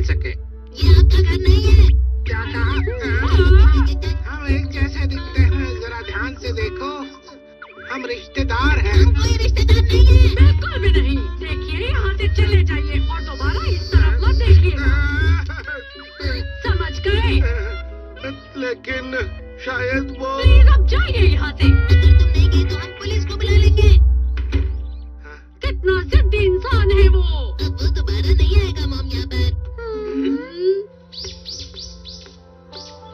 सके। ये आपका घर नहीं है। क्या कहा? हम एक जैसे दिखते हैं, जरा ध्यान से देखो। हम रिश्तेदार हैं। हम कोई रिश्तेदार नहीं है। बिल्कुल भी नहीं। देखिए यहाँ से चले जाइए और दोबारा इस तरफ मत देखिएगा। समझ गए? लेकिन शायद वो प्लीज अब जाइए यहाँ से। अगर तुम नहीं गए तो हम पुलिस को बुला लेंगे। कितना जिद्दी इंसान है वो। अब वो दोबारा नहीं आएगा मॉम यहाँ पर।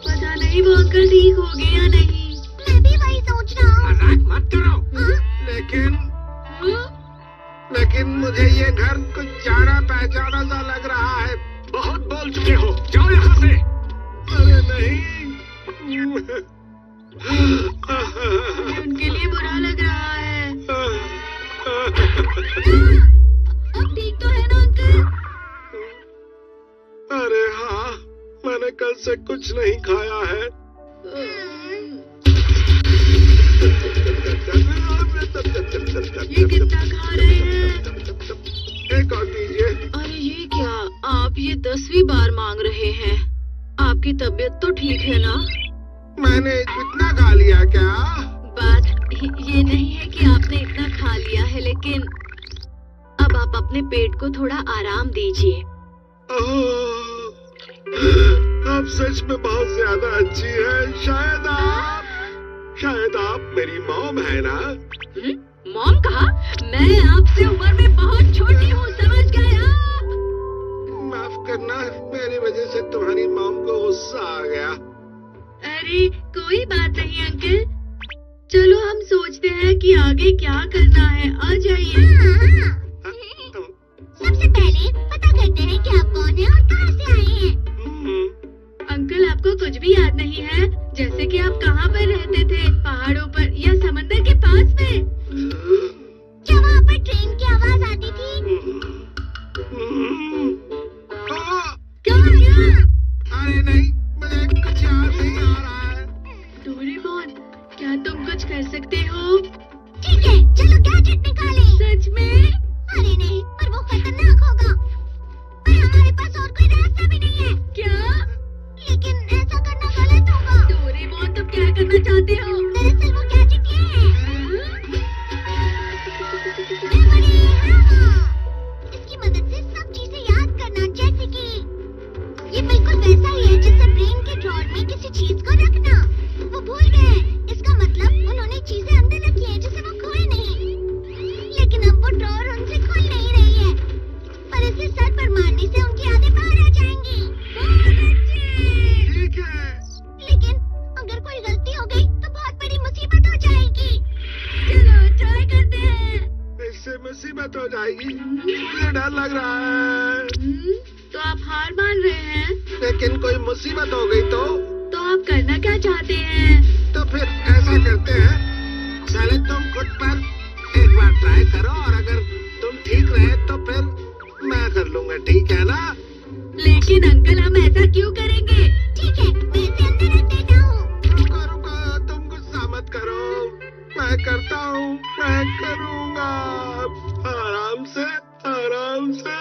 पता नहीं वो अंकल ठीक हो गए या नहीं। मैं भी वही सोच रहा हूँ। मजाक मत करो। लेकिन मुझे ये घर कुछ जाना पहचाना सा लग रहा है। बहुत बोल चुके हो, जाओ यहाँ से। अरे नहीं। उनके लिए बुरा लग रहा है। अब ठीक तो है ना अंकल? अरे हाँ, मैंने कल से कुछ नहीं खाया है। ये कितना खा रहे हैं? एक और दीजिए। अरे ये क्या, आप ये 10वीं बार मांग रहे हैं। आपकी तबीयत तो ठीक है ना? मैंने इतना खा लिया क्या? बात ये नहीं है कि आपने इतना खा लिया है, लेकिन अब आप अपने पेट को थोड़ा आराम दीजिए। आप सच में बहुत ज्यादा अच्छी है। शायद आप मेरी मॉम है ना? मॉम कहा? मैं आपसे उम्र में बहुत छोटी हूँ, समझ गए आप? माफ करना, मेरी वजह से तुम्हारी मॉम को गुस्सा आ गया। अरे कोई बात नहीं अंकल, चलो हम सोचते हैं कि आगे क्या करना है। आ जाइए। सबसे पहले पता करते हैं कि आप कौन हैं और कहाँ से आए हैं। अंकल आपको कुछ भी याद नहीं है? जैसे कि आप कहाँ पर रहते थे, पहाड़ों पर या समंदर के पास में? क्या वहाँ पर ट्रेन की आवाज आती थी? क्या क्या? अरे नहीं, मुझे कुछ याद नहीं आ रहा है। डोरेमोन, क्या तुम कुछ कर सकते हो? ठीक है, चलो गैजेट निकालें। सच में? अरे नहीं, पर वो खतरनाक होगा। पर हमारे पास और कोई रास्ता भी नहीं है। क्या? लेकिन ऐसा करना गलत होगा। डोरेमोन, तुम क्या करना चाहते हो? दरअसल वो गैजेट ये है। Memory hammer. इसकी मदद से सब चीजें याद करना, जैसे कि ये बिल्कुल वैसा ही है जैसे ब्रेन के ड्रॉर में किसी चीज को रखना। वो भूल गए। इसका मतलब उन्होंने चीजें अंदर रखी हैं जिसे वो खोए नहीं। लेकिन अब वो ड्रॉर उनसे खुल नहीं रही है। पर इसे सर पर मारने से उनकी यादें बाहर आ जाएंगी। ठीक है। लेकिन अगर कोई गलती हो गई तो बहुत बड़ी मुसीबत हो जाएगी। चलो ट्राई करते हैं। इससे मुसीबत हो जाएगी, मुझे डर लग रहा है। तो आप हार मान रहे हैं? लेकिन कोई मुसीबत हो गई तो आप करना क्या चाहते हैं? तो फिर ऐसा करते हैं, पहले तुम खुद पर एक बार ट्राई करो और अगर तुम ठीक रहे तो फिर मैं कर लूंगा, ठीक है ना? लेकिन अंकल हम ऐसा क्यों करेंगे? ठीक है, मैं इसे अंदर रख देता हूँ। रुको रुको, तुम गुस्सा मत करो। मैं करता हूँ, मैं करूँगा। आराम से, आराम से।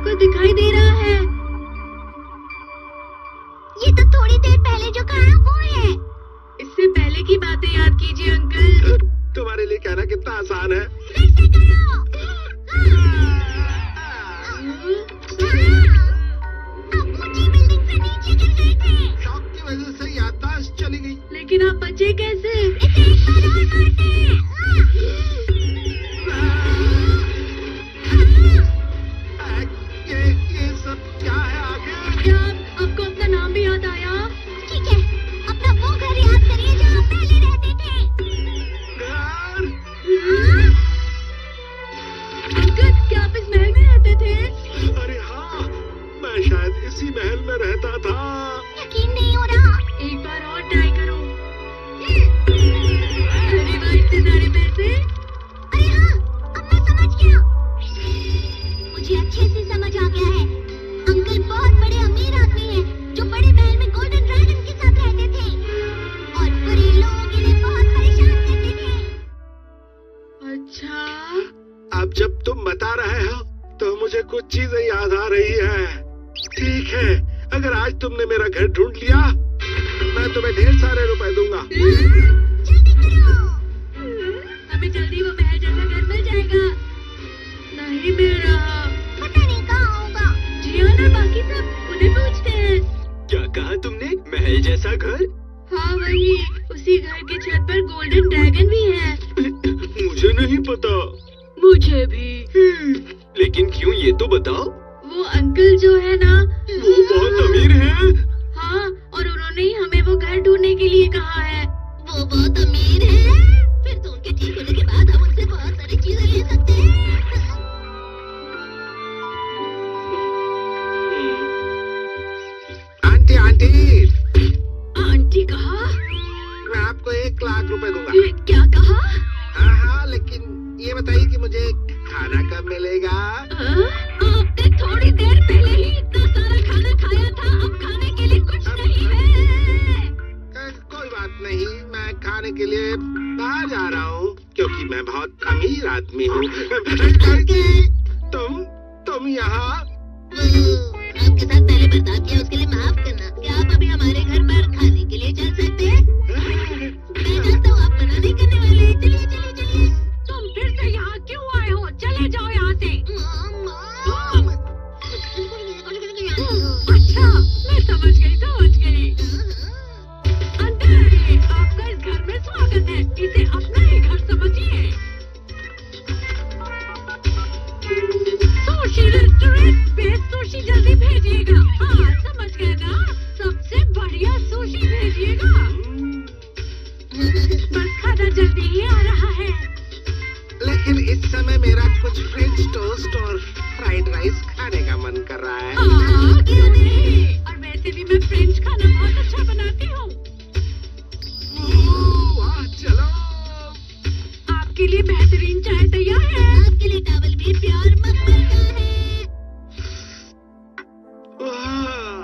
कुछ दिखाई दे रहा है। ये तो थोड़ी देर पहले जो कहा वो है। इससे पहले की बातें याद कीजिए अंकल। तुम्हारे लिए कहना कितना आसान है। फिर से करो। आप ऊंची बिल्डिंग से नीचे गिर गए थे। शॉक की वजह से याददाश्त चली गई। लेकिन आप बचे कैसे? इसे एक बार और मारते हैं। ये सब क्या है आगे? क्या आपको अपना नाम भी याद आया? ठीक है, अपना वो घर याद करिए जहाँ पहले रहते थे। घर? अंकल, क्या आप इस महल में रहते थे? अरे हाँ, मैं शायद इसी महल में रहता था। यकीन नहीं हो रहा। एक बार और ट्राई करो। हाँ। अब जब तुम बता रहे हो तो मुझे कुछ चीजें याद आ रही है। ठीक है, अगर आज तुमने मेरा घर ढूंढ लिया मैं तुम्हें ढेर सारे रुपए दूंगा। जल्दी करो। हमें जल्दी वो महल जैसा घर मिल जाएगा। नहीं मिल रहा। पता नहीं कहाँ होगा। जियाना बाकी सब उन्हें पूछते हैं। क्या कहा तुमने? महल जैसा घर? हाँ वही, उसी घर की छत पर गोल्डन ड्रैगन भी है। मुझे नहीं पता। मुझे भी। लेकिन क्यों, ये तो बताओ। वो अंकल जो है ना, वो बहुत अमीर हैं। हाँ, और उन्होंने ही हमें वो घर ढूंढने के लिए कहा है। वो बहुत अमीर है। फिर तो उनके ठीक होने के बाद हम उनसे बहुत सारी चीजें ले सकते हैं। आंटी आंटी, आंटी कहा? मैं आपको 1 लाख रुपए दूंगा। क्या कहा? हाँ हाँ, लेकिन ये बताइए कि मुझे खाना कब मिलेगा? आपने थोड़ी देर पहले ही इतना सारा खाना खाया था, अब खाने के लिए कुछ नहीं है। कोई बात नहीं, मैं खाने के लिए बाहर जा रहा हूँ क्योंकि मैं बहुत अमीर आदमी हूँ। तुम यहाँ? आपके साथ पहले बर्ताव किया उसके लिए माफ करना। क्या आप अभी हमारे घर पर खाने के लिए चल सकते हैं? मैं जानता हूँ आप मना नहीं करने वाले। चलिए चलिए चलिए। तुम फिर से यहाँ क्यों आए हो? चले जाओ यहाँ से। अच्छा, मैं समझ गई। अंदर आइए, आपका इस घर में स्वागत है। इसे अपना ही घर समझिए। सुशी रेस्टोरेंट पे सुशी जल्दी भेजिएगा। हाँ, समझ गए ना? सबसे बढ़िया सुशी भेजिएगा। बस खाना जल्दी ही आ रहा है। लेकिन इस समय मेरा कुछ फ्रेंच टोस्ट और फ्राइड राइस खाने का मन कर रहा है। हाँ, क्यों नहीं? और वैसे भी मैं फ्रेंच खाना बहुत अच्छा बनाती हूँ। वाह, चलो। आपके लिए बेहतरीन चाय तैयार है। आपके लिए टॉवल भी प्योर मखमल का है। वाह,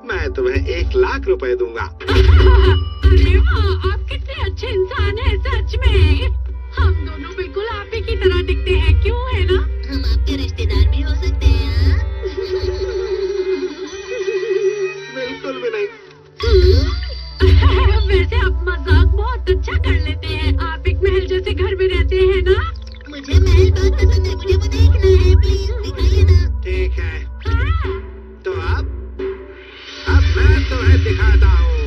मैं तुम्हें 1 लाख रुपए दूंगा। अरे वाह, आप कितने अच्छे इंसान हैं सच में। हम दोनों बिल्कुल आप ही की तरह दिखते हैं, क्यों है ना? हम आपके रिश्तेदार भी हो सकते हैं। बिल्कुल भी नहीं। वैसे आप मजाक बहुत अच्छा कर लेते हैं। आप एक महल जैसे घर में रहते हैं ना? मुझे महल बहुत पसंद है, मुझे वो देखना है। प्लीज दिखाइए ना। ठीक है, हाँ। तो अब मैं तुम्हें दिखाता हूँ।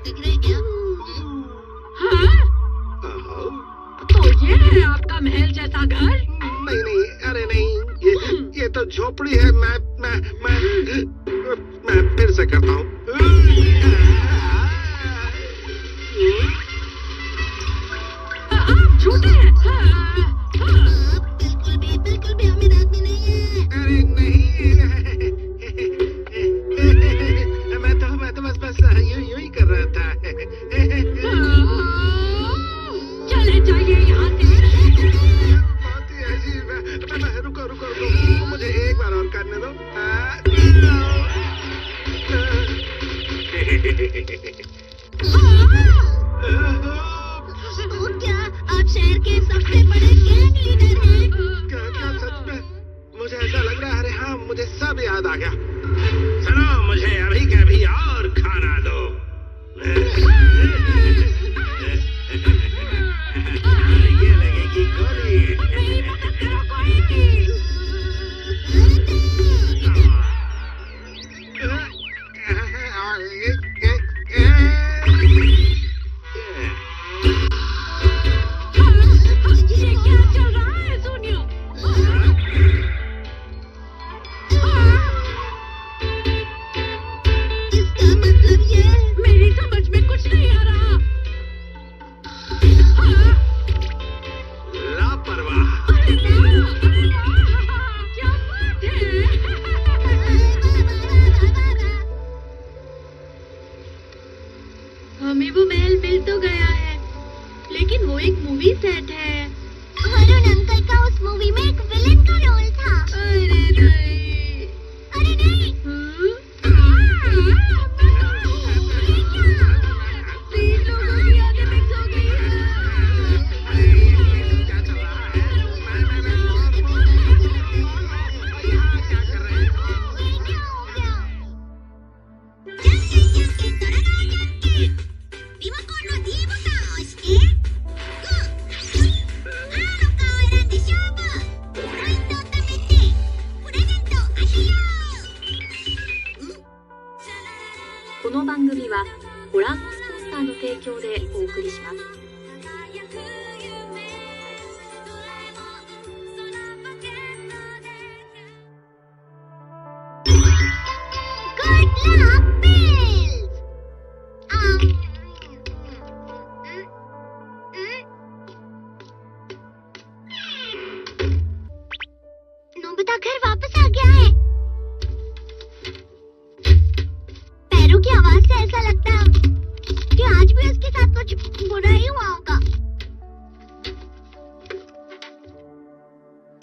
दिख रहे क्या? हाँ? तो ये है आपका महल जैसा घर? नहीं, अरे नहीं, ये तो झोपड़ी है। मैं फिर से करता हूँ। आप झूठे हैं। आप बिल्कुल भी अमीर आदमी नहीं है। अरे नहीं, मैं तो बस यूं ही कर रहा था। चले जाइए यहाँ से। बहुत ही अजीब है। रुको, मुझे एक बार और करने दो। तो क्या आप शहर के सबसे बड़े गैंग लीडर हैं? क्या सच में? मुझे ऐसा लग रहा है। अरे हाँ, मुझे सब याद आ गया। सुनो, मुझे अभी के अभी और खाना दो। ये लगेगी गोली। मेरी मदद करो कोई। ये क्या चल रहा है सोनियो? इसका मतलब ये मेरी समझ में कुछ नहीं आ रहा। लापरवाह। अरे वाह, क्या बात है। हमें वो महल मिल तो गया है, लेकिन वो एक मूवी सेट है। वरुण अंकल का उस मूवी में एक विलेन का रोल था। अरे नहीं। अरे नहीं। हाँ? ये क्या? 提供でお送りします。Good luck, Bills! नोबिता घर वापस आ गया है। पैरों की आवाज से ऐसा लगता है कि आज भी उसके साथ कुछ बुरा ही हुआ होगा।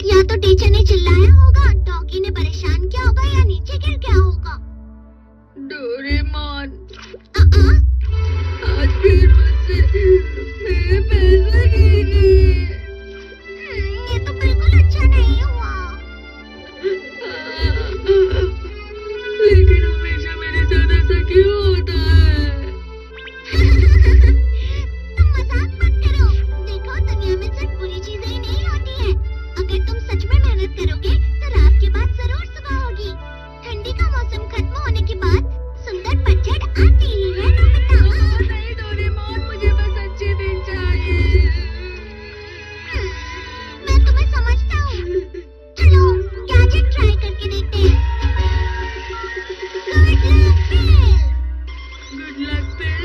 या तो टीचर ने चिल्लाया होगा, डॉगी ने परेशान किया होगा, या नीचे गिर गया होगा। डोरेमोन, आज फिर मुझसे मेरे पैसे नहीं लिए। ये तो बिल्कुल अच्छा नहीं हुआ। लेकिन हमेशा मेरे साथ ऐसा क्यों होता है? तुम मजाक मत करो। देखो, दुनिया में सिर्फ बुरी चीजें ही नहीं होती है। अगर तुम सच में मेहनत करोगे तो रात के बाद जरूर सुबह होगी। ठंडी का मौसम खत्म होने के बाद सुंदर पतझड़ आती ही है। नोबिता, नहीं डोरेमोन, मुझे बस अच्छे दिन चाहिए। मैं तुम्हें समझता हूँ। चलो गैजेट ट्राई करके देखते हैं। Good luck bill.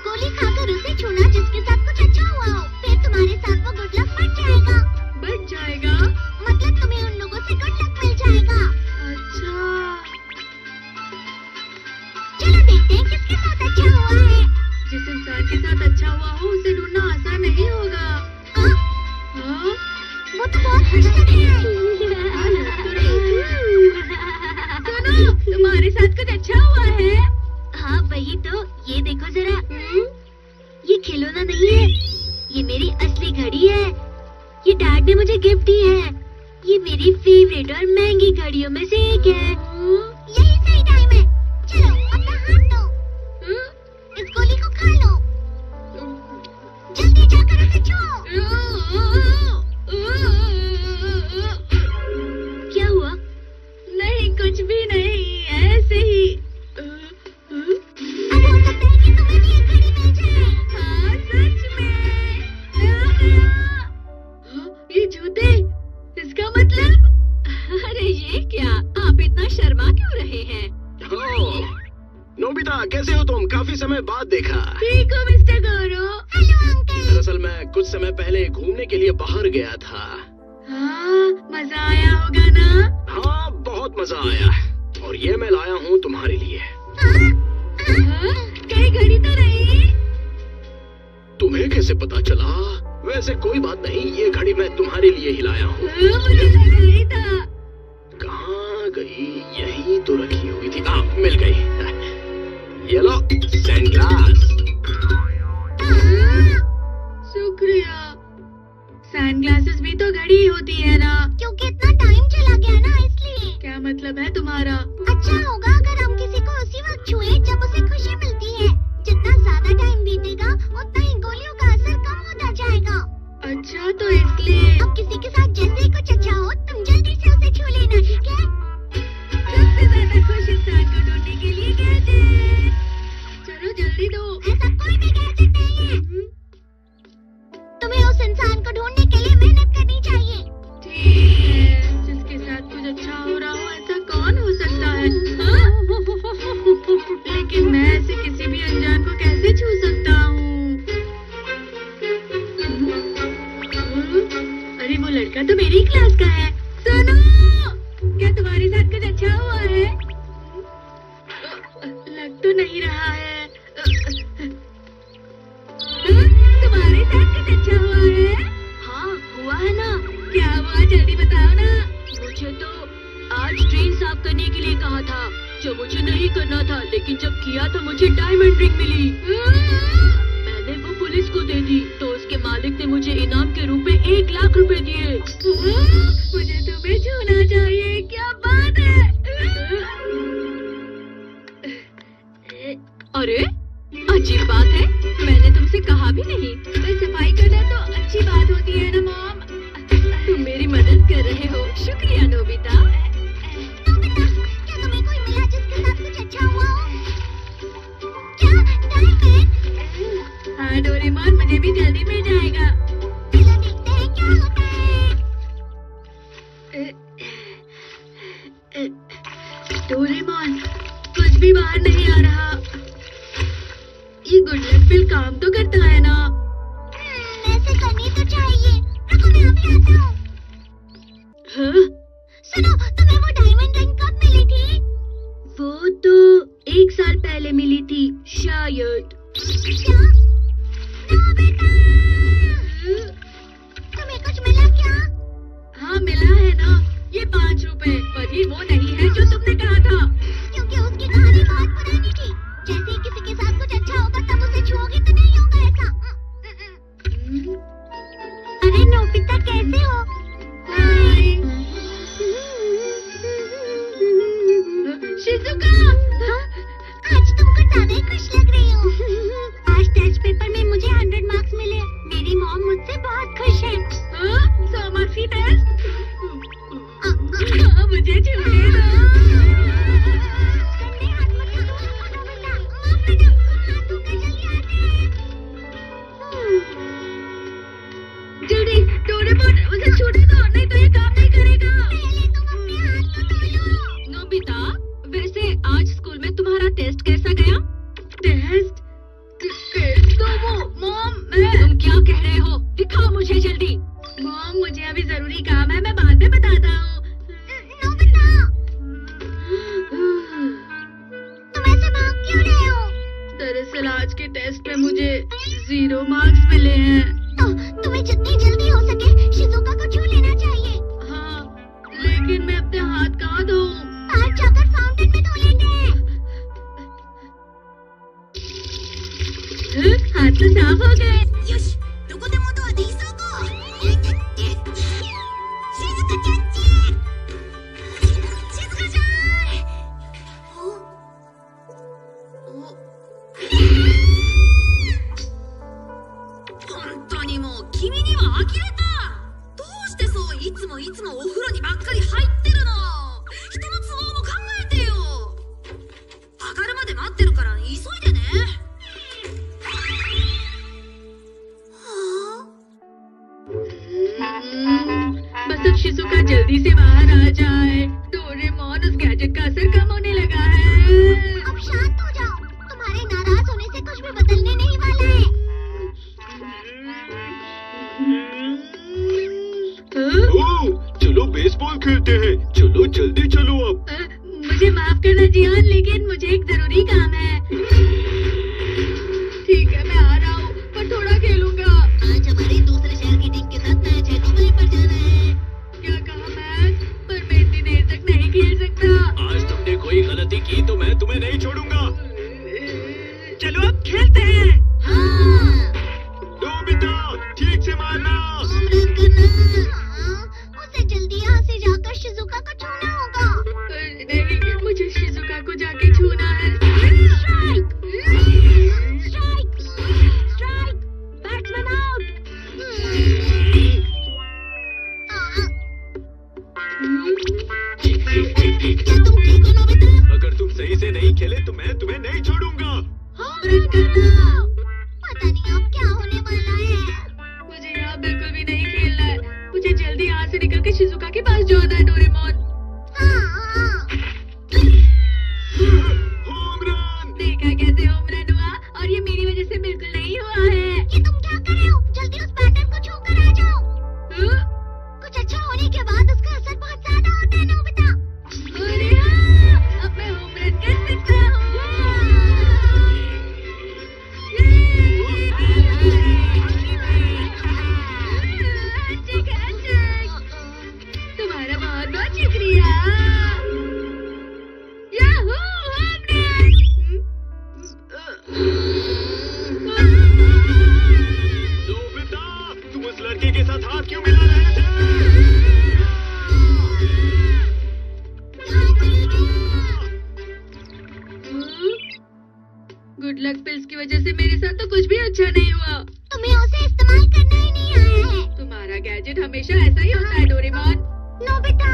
गोली खाकर उसे छूना जिसके साथ कुछ अच्छा हुआ हो, फिर तुम्हारे साथ वो गुड लक बच जाएगा। बच जाएगा? मतलब तुम्हें उन लोगों से गुड लक मिल जाएगा। अच्छा, चलो देखते हैं किसके साथ अच्छा हुआ है। जिस इंसान के साथ अच्छा हुआ हो उसे ढूंढना आसान नहीं होगा। हाँ? हाँ? वो तो बहुत हंसते हैं। सुनो, तुम्हारे साथ कुछ अच्छा हुआ है? हाँ वही तो। ये देखो जरा, ये खिलौना नहीं है, ये मेरी असली घड़ी है। ये डैड ने मुझे गिफ्ट दी है। ये मेरी फेवरेट और महंगी घड़ियों में से एक है। यही सही टाइम है। चलो अपना हाथ दो, इस गोली को खा लो। जल्दी जाकर उसे छुओ। क्या हुआ? नहीं, कुछ भी नहीं, ऐसे ही। अब हो सकता है कि तुम्हें भी एक घड़ी मिल जाए। हाँ, सच में। ये जूते, इसका मतलब? अरे ये क्या, आप इतना शर्मा क्यों रहे हैं? नोबिता, कैसे हो तुम? काफी समय बाद देखा। ठीक हो मिस्टर गौरो? Hello uncle. दरअसल मैं कुछ समय पहले घूमने के लिए बाहर गया था। हाँ, मजा आया होगा ना? हाँ, बहुत मजा आया। और ये मैं लाया हूँ तुम्हारे लिए। हाँ? कहीं घड़ी तो नहीं? तुम्हें कैसे पता चला? वैसे कोई बात नहीं, ये घड़ी मैं तुम्हारे लिए ही लाया हूँ। मुझे लगा ही था। कहाँ गई? यहीं तो रखी हुई थी। मिल गई। ये लो, सनग्लास। शुक्रिया। सनग्लासेस भी तो घड़ी होती है ना? क्योंकि इतना टाइम चला गया ना, इसलिए। क्या मतलब है तुम्हारा? अच्छा होगा अगर हम किसी को उसी वक्त छुए जब उसे खुशी मिलती है। जितना ज्यादा टाइम बीतेगा उतना ही गोलियों का असर कम होता जाएगा। अच्छा, तो इसलिए अब किसी के साथ जैसे ही कुछ अच्छा हो तुम जल्दी से उसे छू लेना, ठीक है? सबसे ज्यादा खुश इंसान को ढूंढने के लिए कहते हैं। चलो जल्दी दो। ऐसा कोई भी गैजेट नहीं है। तुम्हें उस इंसान को ढूंढने के लिए मेहनत करनी चाहिए। ठीक है, जिसके साथ कुछ अच्छा हो रहा हो, ऐसा कौन हो सकता है? हाँ? लेकिन मैं ऐसे किसी भी अनजान को कैसे छू सकता हूँ? अरे वो लड़का तो मेरी क्लास का है। सुनो, क्या तुम्हारे साथ कुछ अच्छा हुआ है? लग तो नहीं रहा है। तुम्हारे साथ कुछ अच्छा हुआ है? हाँ, हुआ है ना। क्या हुआ, जल्दी बताओ ना। मुझे तो आज ट्रेन साफ करने के लिए कहा था, जो मुझे नहीं करना था, लेकिन जब किया तो मुझे डायमंड रिंग मिली। मैंने वो पुलिस को दे दी तो उसके मालिक ने मुझे इनाम के रूप में 1 लाख रुपए दिए। मुझे तुम्हें छूना चाहिए, क्या बात है। अरे अजीब बात है, मैंने तुमसे कहा भी नहीं। सफाई करना तो अच्छी बात होती है ना मॉम। तुम मेरी मदद कर रहे हो, शुक्रिया नोबिता। नोबिता, क्या तुम्हें कोई मिला जिसके साथ कुछ अच्छा हुआ हो? क्या डायमंड? डोरेमोन, मुझे भी जल्दी मिल जाएगा। चलो देखते हैं क्या होता है। डोरेमोन, कुछ भी बाहर नहीं आ रहा। ये गुड लक पिल काम तो करता है ना? ऐसे करनी तो चाहिए। रुको, मैं अभी आता हूँ। हाँ? सुनो, तुम्हें वो डायमंड रिंग कब मिली थी? वो तो 1 साल पहले मिली थी शायद। क्या? ना बेटा, तुम्हें कुछ मिला क्या? हाँ मिला है ना, ये 5 रुपए। पर ये वो नहीं है जो तुमने कहा था। क्योंकि उसकी कहानी बहुत पुरानी थी। जैसे ही किसी के साथ कुछ अच्छा होगा तब उसे छुओगी तो नहीं होगा ऐसा। अरे नोबिता, कैसे हो? Hi Shizuka. आज तुम कुछ ज्यादा ही खुश लग रही हो। आज टेस्ट पेपर में मुझे 100 मार्क्स मिले। मेरी मॉम मुझसे बहुत खुश है। 100 मार्क्स की टेस्ट? मुझे छूने दो। गंदे हाथ मत लगाओ नोबिता। माफ करना, हाथ धोकर जल्दी आते हैं। जल्दी डोरेमोन, उसे छूने दो, नहीं तो ये काम नहीं करेगा। पहले तुम अपने हाथ तो धो लो। नोबिता, वैसे आज स्कूल में तुम्हारा टेस्ट कैसा गया? टेस्ट? तो वो मॉम, तुम क्या कह रहे हो? दिखाओ मुझे जल्दी। मॉम, मुझे अभी जरूरी काम है, मैं बाद में बताता हूँ। नोबिता, तुम ऐसे भाग क्यों रहे हो? दरअसल आज के टेस्ट में मुझे 0 मार्क्स मिले हैं। तो तुम्हें जितनी जल्दी हो सके शिजुका को छू लेना चाहिए। हाँ, लेकिन मैं अपने हाथ कहाँ धोऊं? आज जाकर फाउंटेन में धो लेंगे। हाथ तो साफ हो गए। よし、どこでもドアで急ごう。静香ちゃんち。静香ちゃん。本当にもう君には呆れた。どうしてそういつもお風呂にばっかり入ってるの。人の都合も考えてよ。上がるまで待ってるから急いでね。बस अब शिजुका जल्दी से बाहर आ जाए। डोरेमोन, उस गैजेट का असर कम होने लगा है। अब शांत हो जाओ। तुम्हारे नाराज होने से कुछ भी बदलने नहीं वाला है। ओह, चलो बेसबॉल खेलते हैं। चलो जल्दी चलो अब। मुझे माफ करना जियान, लेकिन मुझे एक जरूरी काम है। ठीक है, मैं आ रहा हूँ, पर थोड़ा खेलूंगा। आज हमारे दूसरे शहर की टीम के साथ मैच है, तो वहीं पर जाना है। क्या कहा मैच? पर मैं इतनी देर तक नहीं खेल सकता। आज तुमने कोई गलती की तो मैं तुम्हें नहीं छोड़ूंगा। चलो अब खेलते हैं। हाँ, नोबिता, ठीक से मारना। होम रन करना। हाँ, उसे जल्दी यहाँ से जाकर शिजुका को छूना होगा। नहीं, मुझे शिजुका को जाके छूना है। Strike, strike, strike, batsman out. क्या तुम ठीक हो नोबिता? अगर तुम सही से नहीं खेले तो मैं तुम्हें नहीं छोड़ूंगा। होम रन करना। पता नहीं अब क्या होने वाला है। मुझे यहाँ बिल्कुल भी नहीं खेलना है। मुझे जल्दी यहाँ से निकल के शिजुका के पास जाना है। डोरेमोन, हाँ, होम रन। देखा कैसे होम रन हुआ? और ये मेरी वजह से बिल्कुल नहीं हुआ है। ये तुम क्या कर रहे हो? जल्दी उस बैटर को छू कर आ जाओ। हाँ? कुछ अच्छा होने के बाद उसका असर बहुत ज्यादा होता है नोबिता। अरे हाँ, अब मैं होम रन कर सकता हूँ। तुम्हारा बहुत बहुत शुक्रिया। Yahoo, home run. नोबिता, तुम उस लड़के के साथ हाथ क्यों मिला रहे थे? गुड लक पिल्स की वजह से मेरे साथ तो कुछ भी अच्छा नहीं हुआ। तुम्हें उसे इस्तेमाल करना ही नहीं आया है। तुम्हारा गैजेट हमेशा ऐसा ही होता है डोरेमोन। नोबिता,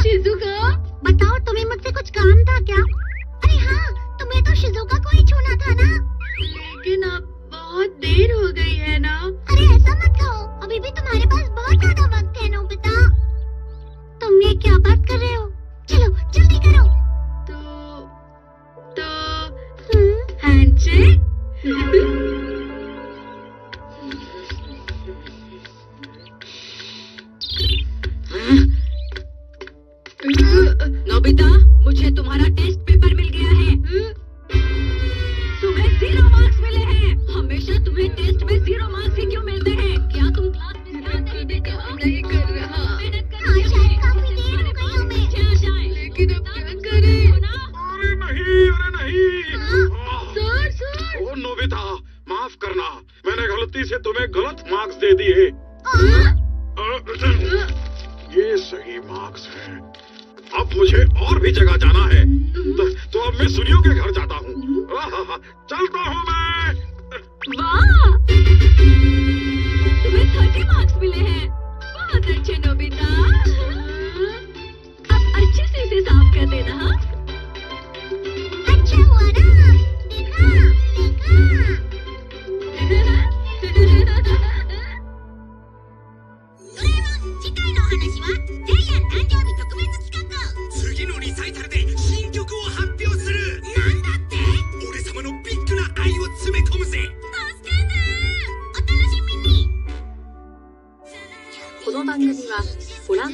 शिजुका, बताओ तुम्हें मुझसे कुछ काम था क्या? अरे हाँ, तुम्हें तो शिजुका को ही छूना था ना। लेकिन अब बहुत है ना? अरे ऐसा मत कहो, अभी भी तुम्हारे पास बहुत ज्यादा वक्त है नोबिता। तुम ये क्या बात कर रहे हो? चलो जल्दी करो। तो हैंडशेक? नोबिता, मुझे तुम्हारा टेस्ट पेपर मिल गया है। तुम्हें 0 मार्क्स मिले हैं। हमेशा तुम्हें टेस्ट में 0 मार्क्स ही क्यों मिलते हैं? क्या तुम क्लास में ध्यान नहीं देते हो? नहीं कर रहा। हाँ, शायद काफी देर हो गई हमें। लेकिन अब क्या करें? अरे नहीं। सर। ओ नोबिता, माफ करना, मैंने गलती से तुम्हें गलत मार्क्स दे दिए। ये सही मार्क्स है। अब मुझे और भी जगह जाना है, तो अब मैं सुनियो के घर जाता हूँ। चलता हूँ मैं। वाह, तुम्हें 30 मार्क्स मिले हैं। बहुत अच्छे नोबिता। अब अच्छे से इसे साफ कर देना। हाँ, अच्छा हुआ ना, देखा। 次回のお話はジャイアン誕生日特別企画。次のリサイタルで新曲を発表する。なんだって？俺様のビッグな愛を詰め込むぜ。助けて！お楽しみに。この番組はご覧